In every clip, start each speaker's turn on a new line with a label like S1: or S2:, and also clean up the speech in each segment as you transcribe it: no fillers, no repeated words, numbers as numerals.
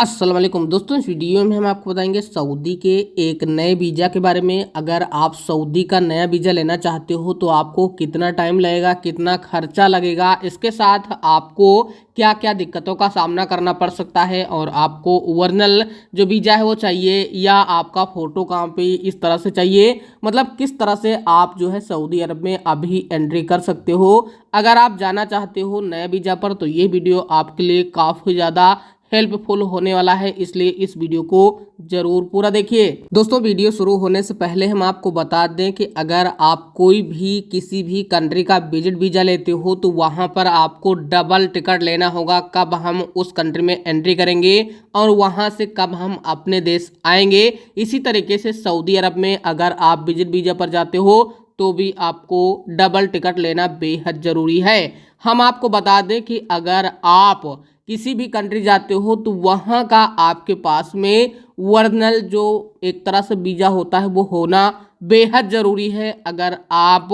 S1: अस्सलाम वालेकुम दोस्तों, इस वीडियो में हम आपको बताएंगे सऊदी के एक नए वीज़ा के बारे में। अगर आप सऊदी का नया वीज़ा लेना चाहते हो तो आपको कितना टाइम लगेगा, कितना खर्चा लगेगा, इसके साथ आपको क्या क्या दिक्कतों का सामना करना पड़ सकता है, और आपको ओरिजिनल जो वीज़ा है वो चाहिए या आपका फ़ोटो कॉपी इस तरह से चाहिए, मतलब किस तरह से आप जो है सऊदी अरब में अभी एंट्री कर सकते हो। अगर आप जाना चाहते हो नए वीज़ा पर तो ये वीडियो आपके लिए काफ़ी ज़्यादा हेल्पफुल होने वाला है, इसलिए इस वीडियो को जरूर पूरा देखिए। दोस्तों, वीडियो शुरू होने से पहले हम आपको बता दें कि अगर आप कोई भी किसी भी कंट्री का विजिट वीजा लेते हो तो वहां पर आपको डबल टिकट लेना होगा, कब हम उस कंट्री में एंट्री करेंगे और वहां से कब हम अपने देश आएंगे। इसी तरीके से सऊदी अरब में अगर आप विजिट वीजा पर जाते हो तो भी आपको डबल टिकट लेना बेहद जरूरी है। हम आपको बता दें कि अगर आप किसी भी कंट्री जाते हो तो वहाँ का आपके पास में ओरिजिनल जो एक तरह से वीज़ा होता है वो होना बेहद ज़रूरी है। अगर आप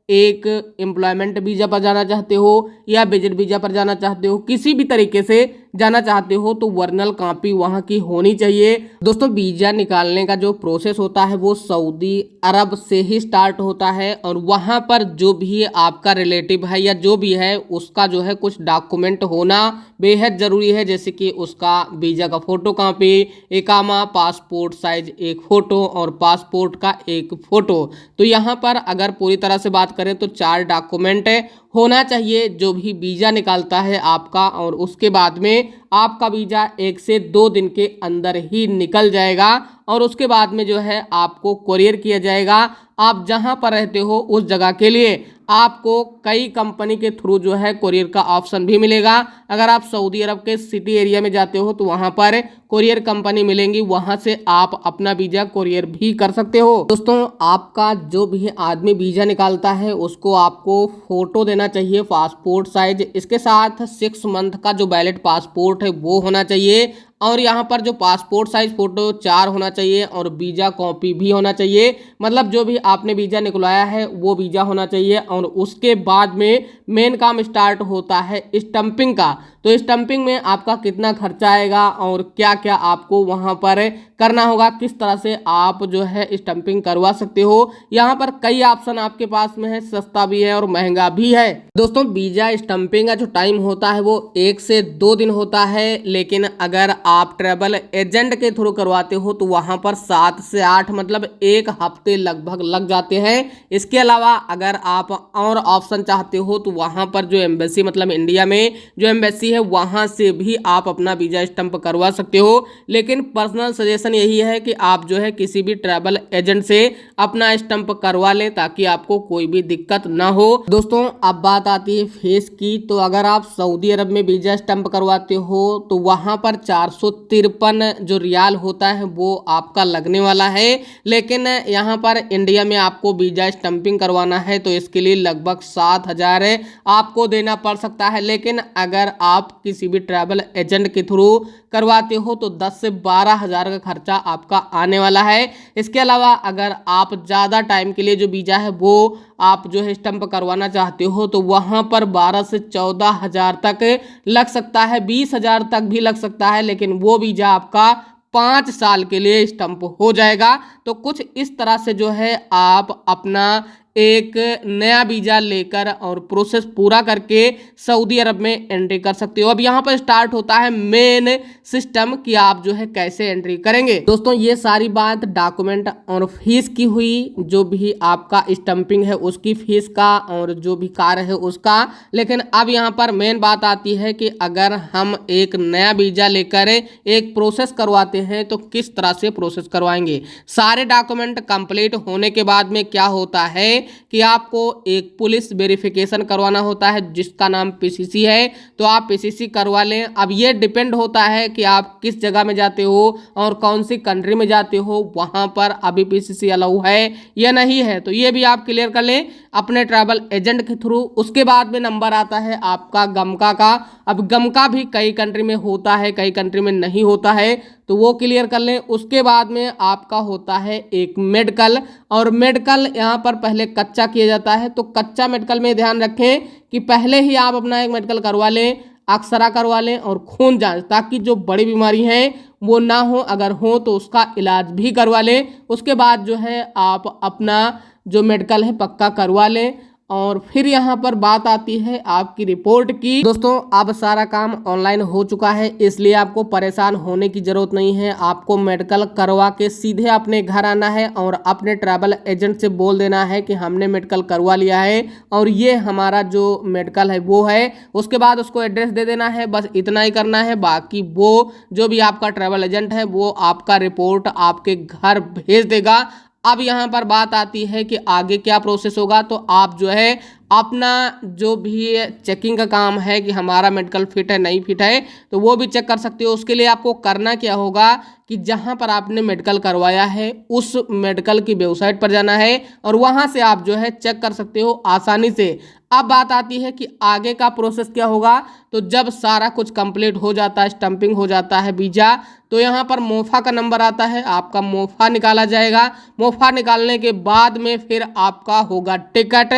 S1: एक एम्प्लॉयमेंट वीज़ा पर जाना चाहते हो या विजिट वीज़ा पर जाना चाहते हो, किसी भी तरीके से जाना चाहते हो तो ओरिजिनल कॉपी वहाँ की होनी चाहिए। दोस्तों, वीज़ा निकालने का जो प्रोसेस होता है वो सऊदी अरब से ही स्टार्ट होता है, और वहाँ पर जो भी आपका रिलेटिव है या जो भी है उसका जो है कुछ डॉक्यूमेंट होना बेहद ज़रूरी है, जैसे कि उसका वीज़ा का फ़ोटो कॉपी, इकामा, पासपोर्ट साइज एक फ़ोटो और पासपोर्ट का एक फ़ोटो। तो यहाँ पर अगर पूरी तरह से बात करें तो 4 डॉक्यूमेंट होना चाहिए जो भी वीज़ा निकालता है आपका, और उसके बाद में आपका वीज़ा 1 से 2 दिन के अंदर ही निकल जाएगा, और उसके बाद में जो है आपको कोरियर किया जाएगा आप जहां पर रहते हो उस जगह के लिए। आपको कई कंपनी के थ्रू जो है कोरियर का ऑप्शन भी मिलेगा। अगर आप सऊदी अरब के सिटी एरिया में जाते हो तो वहां पर कोरियर कंपनी मिलेंगी, वहां से आप अपना वीज़ा कोरियर भी कर सकते हो। दोस्तों, आपका जो भी आदमी वीज़ा निकालता है उसको आपको फ़ोटो देना चाहिए पासपोर्ट साइज, इसके साथ 6 मंथ का जो वैलिड पासपोर्ट है वो होना चाहिए, और यहाँ पर जो पासपोर्ट साइज फ़ोटो 4 होना चाहिए, और वीज़ा कॉपी भी होना चाहिए, मतलब जो भी आपने वीज़ा निकलवाया है वो वीज़ा होना चाहिए। और उसके बाद में मेन काम स्टार्ट होता है स्टंपिंग का। तो स्टंपिंग में आपका कितना खर्चा आएगा और क्या क्या आपको वहाँ पर करना होगा, किस तरह से आप जो है स्टंपिंग करवा सकते हो, यहाँ पर कई ऑप्शन आपके पास में है, सस्ता भी है और महंगा भी है। दोस्तों, वीज़ा स्टंपिंग का जो टाइम होता है वो 1 से 2 दिन होता है, लेकिन अगर आप ट्रैवल एजेंट के थ्रू करवाते हो तो वहाँ पर 7 से 8 मतलब 1 हफ्ते लगभग लग जाते हैं। इसके अलावा अगर आप और ऑप्शन चाहते हो तो वहाँ पर जो एम्बेसी मतलब इंडिया में जो एम्बेसी है वहाँ से भी आप अपना वीज़ा स्टंप करवा सकते हो, लेकिन पर्सनल सजेशन यही है कि आप जो है किसी भी ट्रैवल एजेंट से अपना स्टंप करवा लें ताकि आपको कोई भी दिक्कत ना हो। दोस्तों, अब बात आती है फीस की। तो अगर आप सऊदी अरब में वीज़ा स्टंप करवाते हो तो वहाँ पर 453 जो रियाल होता है वो आपका लगने वाला है, लेकिन यहाँ पर इंडिया में आपको वीज़ा स्टंपिंग करवाना है तो इसके लिए लगभग 7,000 आपको देना पड़ सकता है। लेकिन अगर आप किसी भी ट्रैवल एजेंट के थ्रू करवाते हो तो 10 से 12,000 का खर्चा आपका आने वाला है। इसके अलावा अगर आप ज़्यादा टाइम के लिए जो वीज़ा है वो आप जो है स्टंप करवाना चाहते हो तो वहाँ पर 12 से 14,000 तक लग सकता है, 20,000 तक भी लग सकता है, लेकिन वो वीज़ा आपका 5 साल के लिए स्टंप हो जाएगा। तो कुछ इस तरह से जो है आप अपना एक नया वीज़ा लेकर और प्रोसेस पूरा करके सऊदी अरब में एंट्री कर सकते हो। अब यहाँ पर स्टार्ट होता है मेन सिस्टम कि आप जो है कैसे एंट्री करेंगे। दोस्तों, ये सारी बात डॉक्यूमेंट और फीस की हुई, जो भी आपका स्टंपिंग है उसकी फीस का और जो भी कार्य है उसका। लेकिन अब यहाँ पर मेन बात आती है कि अगर हम एक नया वीज़ा लेकर एक प्रोसेस करवाते हैं तो किस तरह से प्रोसेस करवाएंगे। सारे डॉक्यूमेंट कंप्लीट होने के बाद में क्या होता है कि आपको एक पुलिस वेरिफिकेशन करवाना होता है जिसका नाम पीसीसी है, तो आप पीसीसी करवा लें। अब ये डिपेंड होता है कि आप किस जगह में जाते हो और कौन सी कंट्री में जाते हो, वहाँ पर अभी पीसीसी अलाउ है या नहीं है, तो ये भी आप क्लियर कर लें अपने ट्रैवल एजेंट के थ्रू। उसके बाद में नंबर आता है आपका गमका का। अब गमका भी कई कंट्री में होता है, कई कंट्री में नहीं होता है, तो वो क्लियर कर लें। उसके बाद में आपका होता है एक मेडिकल, और मेडिकल यहाँ पर पहले कच्चा किया जाता है, तो कच्चा मेडिकल में ध्यान रखें कि पहले ही आप अपना एक मेडिकल करवा लें। एक्सरा करवा लें और खून जांच, ताकि जो बड़ी बीमारी हैं वो ना हो, अगर हो तो उसका इलाज भी करवा लें। उसके बाद जो है आप अपना जो मेडिकल है पक्का करवा लें। और फिर यहाँ पर बात आती है आपकी रिपोर्ट की। दोस्तों अब सारा काम ऑनलाइन हो चुका है, इसलिए आपको परेशान होने की ज़रूरत नहीं है। आपको मेडिकल करवा के सीधे अपने घर आना है और अपने ट्रैवल एजेंट से बोल देना है कि हमने मेडिकल करवा लिया है और ये हमारा जो मेडिकल है वो है। उसके बाद उसको एड्रेस दे देना है, बस इतना ही करना है। बाकी वो जो भी आपका ट्रैवल एजेंट है वो आपका रिपोर्ट आपके घर भेज देगा। अब यहाँ पर बात आती है कि आगे क्या प्रोसेस होगा। तो आप जो है अपना जो भी चेकिंग का काम है कि हमारा मेडिकल फिट है नहीं फिट है, तो वो भी चेक कर सकते हो। उसके लिए आपको करना क्या होगा कि जहाँ पर आपने मेडिकल करवाया है उस मेडिकल की वेबसाइट पर जाना है और वहाँ से आप जो है चेक कर सकते हो आसानी से। अब बात आती है कि आगे का प्रोसेस क्या होगा। तो जब सारा कुछ कंप्लीट हो जाता है, स्टंपिंग हो जाता है वीज़ा, तो यहाँ पर मोफा का नंबर आता है, आपका मोफा निकाला जाएगा। मोफा निकालने के बाद में फिर आपका होगा टिकट।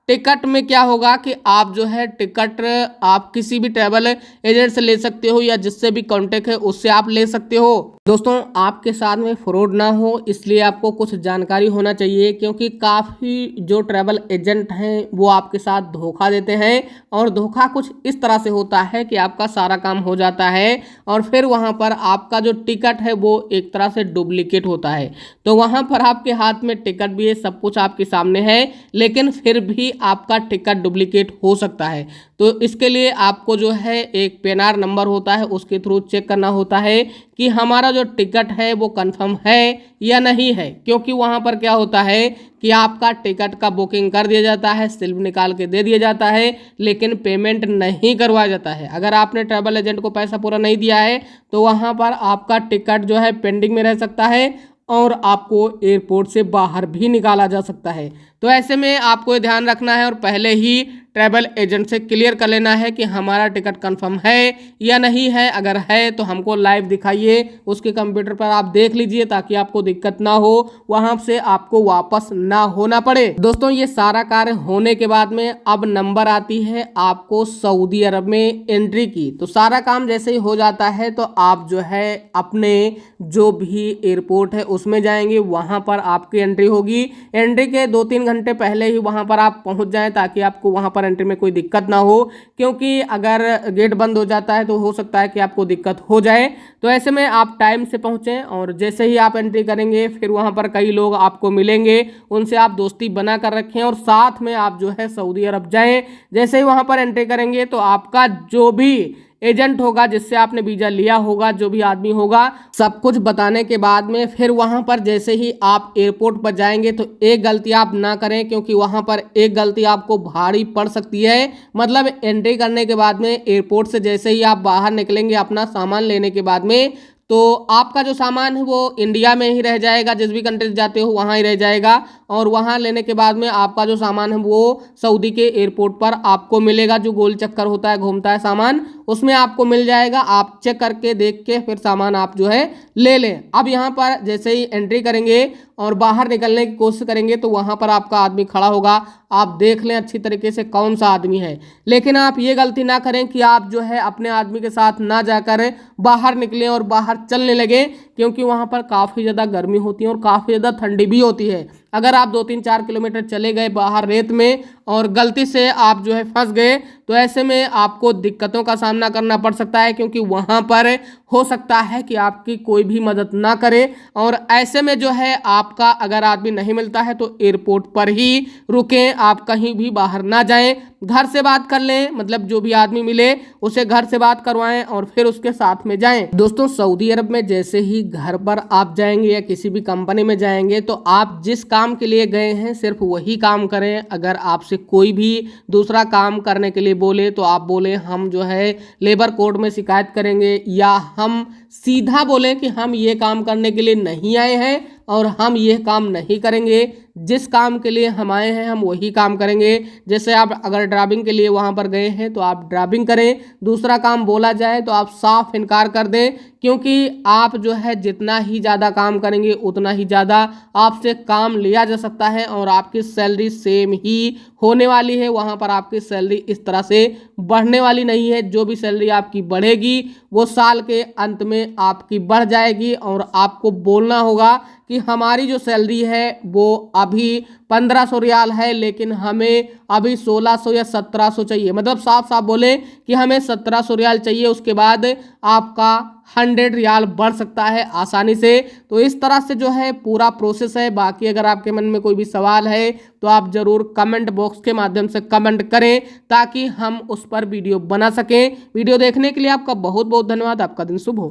S1: टिकट में क्या होगा कि आप जो है टिकट आप किसी भी ट्रैवल एजेंट से ले सकते हो या जिससे भी कांटेक्ट है उससे आप ले सकते हो। दोस्तों आपके साथ में फ्रॉड ना हो इसलिए आपको कुछ जानकारी होना चाहिए, क्योंकि काफ़ी जो ट्रैवल एजेंट हैं वो आपके साथ धोखा देते हैं। और धोखा कुछ इस तरह से होता है कि आपका सारा काम हो जाता है और फिर वहाँ पर आपका जो टिकट है वो एक तरह से डुप्लीकेट होता है। तो वहाँ पर आपके हाथ में टिकट भी है, सब कुछ आपके सामने है, लेकिन फिर भी आपका टिकट डुप्लीकेट हो सकता है। तो इसके लिए आपको जो है एक पीएनआर नंबर होता है, उसके थ्रू चेक करना होता है कि हमारा जो टिकट है वो कंफर्म है या नहीं है। क्योंकि वहाँ पर क्या होता है कि आपका टिकट का बुकिंग कर दिया जाता है, स्लिप निकाल के दे दिया जाता है, लेकिन पेमेंट नहीं करवाया जाता है। अगर आपने ट्रैवल एजेंट को पैसा पूरा नहीं दिया है तो वहाँ पर आपका टिकट जो है पेंडिंग में रह सकता है और आपको एयरपोर्ट से बाहर भी निकाला जा सकता है। तो ऐसे में आपको ध्यान रखना है और पहले ही ट्रैवल एजेंट से क्लियर कर लेना है कि हमारा टिकट कंफर्म है या नहीं है। अगर है तो हमको लाइव दिखाइए, उसके कंप्यूटर पर आप देख लीजिए ताकि आपको दिक्कत ना हो, वहां से आपको वापस ना होना पड़े। दोस्तों ये सारा कार्य होने के बाद में अब नंबर आती है आपको सऊदी अरब में एंट्री की। तो सारा काम जैसे ही हो जाता है तो आप जो है अपने जो भी एयरपोर्ट है उसमें जाएंगे, वहां पर आपकी एंट्री होगी। एंट्री के 2-3 घंटे पहले ही वहां पर आप पहुंच जाएं ताकि आपको वहां पर एंट्री में कोई दिक्कत ना हो, क्योंकि अगर गेट बंद हो जाता है तो हो सकता है कि आपको दिक्कत हो जाए। तो ऐसे में आप टाइम से पहुंचें और जैसे ही आप एंट्री करेंगे फिर वहां पर कई लोग आपको मिलेंगे, उनसे आप दोस्ती बना कर रखें और साथ में आप जो है सऊदी अरब जाएं। जैसे ही वहां पर एंट्री करेंगे तो आपका जो भी एजेंट होगा जिससे आपने वीजा लिया होगा, जो भी आदमी होगा, सब कुछ बताने के बाद में फिर वहां पर जैसे ही आप एयरपोर्ट पर जाएंगे तो एक गलती आप ना करें, क्योंकि वहां पर एक गलती आपको भारी पड़ सकती है। मतलब एंट्री करने के बाद में एयरपोर्ट से जैसे ही आप बाहर निकलेंगे अपना सामान लेने के बाद में, तो आपका जो सामान है वो इंडिया में ही रह जाएगा, जिस भी कंट्री जाते हो वहाँ ही रह जाएगा। और वहाँ लेने के बाद में आपका जो सामान है वो सऊदी के एयरपोर्ट पर आपको मिलेगा। जो गोल चक्कर होता है, घूमता है सामान, उसमें आपको मिल जाएगा। आप चेक करके देख के फिर सामान आप जो है ले लें। अब यहाँ पर जैसे ही एंट्री करेंगे और बाहर निकलने की कोशिश करेंगे तो वहाँ पर आपका आदमी खड़ा होगा, आप देख लें अच्छी तरीके से कौन सा आदमी है। लेकिन आप ये गलती ना करें कि आप जो है अपने आदमी के साथ ना जाकर बाहर निकलें और बाहर चलने लगे, क्योंकि वहाँ पर काफ़ी ज़्यादा गर्मी होती है और काफ़ी ज़्यादा ठंडी भी होती है। अगर आप 2-3-4 किलोमीटर चले गए बाहर रेत में और गलती से आप जो है फंस गए तो ऐसे में आपको दिक्कतों का सामना करना पड़ सकता है, क्योंकि वहाँ पर हो सकता है कि आपकी कोई भी मदद ना करे। और ऐसे में जो है आपका अगर आदमी नहीं मिलता है तो एयरपोर्ट पर ही रुकें, आप कहीं भी बाहर ना जाएं। घर से बात कर लें, मतलब जो भी आदमी मिले उसे घर से बात करवाएं और फिर उसके साथ में जाएं। दोस्तों सऊदी अरब में जैसे ही घर पर आप जाएंगे या किसी भी कंपनी में जाएंगे तो आप जिस काम के लिए गए हैं सिर्फ वही काम करें। अगर आपसे कोई भी दूसरा काम करने के लिए बोले तो आप बोले हम जो है लेबर कोड में शिकायत करेंगे, या हम सीधा बोलें कि हम ये काम करने के लिए नहीं आए हैं और हम ये काम नहीं करेंगे। जिस काम के लिए हम आए हैं हम वही काम करेंगे। जैसे आप अगर ड्राइविंग के लिए वहाँ पर गए हैं तो आप ड्राइविंग करें, दूसरा काम बोला जाए तो आप साफ इनकार कर दें, क्योंकि आप जो है जितना ही ज़्यादा काम करेंगे उतना ही ज़्यादा आपसे काम लिया जा सकता है और आपकी सैलरी सेम ही होने वाली है। वहाँ पर आपकी सैलरी इस तरह से बढ़ने वाली नहीं है। जो भी सैलरी आपकी बढ़ेगी वो साल के अंत में आपकी बढ़ जाएगी और आपको बोलना होगा कि हमारी जो सैलरी है वो अभी 1500 रियाल है, लेकिन हमें अभी 1600 या 1700 चाहिए। मतलब साफ साफ बोले कि हमें 1700 रियाल चाहिए, उसके बाद आपका 100 रियाल बढ़ सकता है आसानी से। तो इस तरह से जो है पूरा प्रोसेस है। बाकी अगर आपके मन में कोई भी सवाल है तो आप ज़रूर कमेंट बॉक्स के माध्यम से कमेंट करें ताकि हम उस पर वीडियो बना सकें। वीडियो देखने के लिए आपका बहुत बहुत धन्यवाद। आपका दिन शुभ हो।